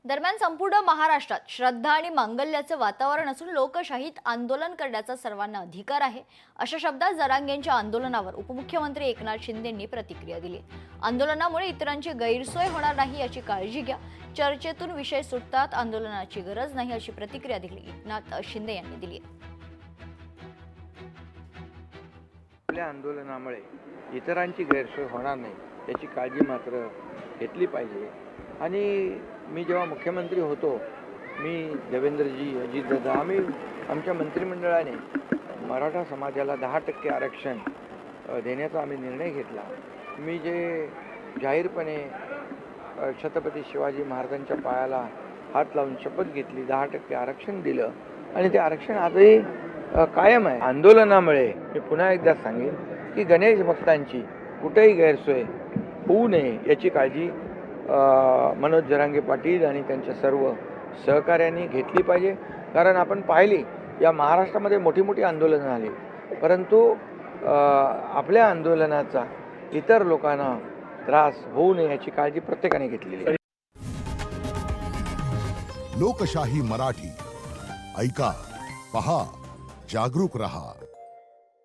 दरम्यान संपूर्ण महाराष्ट्रात श्रद्धा आणि मांगल्याचं वातावरण असून लोकशाहीत आंदोलन करण्याचा सर्वांना अधिकार आहे, अशा शब्दात जरांगेंच्या आंदोलनावर उपमुख्यमंत्री एकनाथ शिंदेंनी प्रतिक्रिया दिली। आंदोलनामुळे इतरांची गैरसोय होणार नाही याची काळजी घ्या, चर्चेतून विषय सुटतात, आंदोलनाची गरज नाही अशी प्रतिक्रिया दिली एकनाथ शिंदे यांनी दिली। आपल्या आंदोलनामुळे इतरांची गैरसोय होणार नाही याची काळजी मात्र घेतली पाहिजे। आणि मी जेव्हा मुख्यमंत्री होतो, मी देवेंद्रजी, अजितदादा, आम्ही आमच्या मंत्रिमंडळाने मराठा समाजाला 10% आरक्षण देण्याचा आम्ही निर्णय घेतला। मी जे जाहीरपणे छत्रपती शिवाजी महाराजांच्या पायाला हात लावून शपथ घेतली, 10% आरक्षण दिलं आणि ते आरक्षण आजही कायम आहे। आंदोलनामुळे मी पुन्हा एकदा सांगेन की गणेश भक्तांची कुठेही गैरसोय होऊ नये याची काळजी मनोज जरांगे पाटील आणि त्यांच्या सर्व सहकार्यांनी घेतली पाहिजे। कारण आपण पाहिली या महाराष्ट्रामध्ये मोठी मोठी आंदोलनं झाली, परंतु आपल्या आंदोलनाचा इतर लोकांना त्रास होऊ नये याची काळजी प्रत्येकाने घेतलेली आहे। लोकशाही मराठी ऐका, पहा, जागरूक रहा।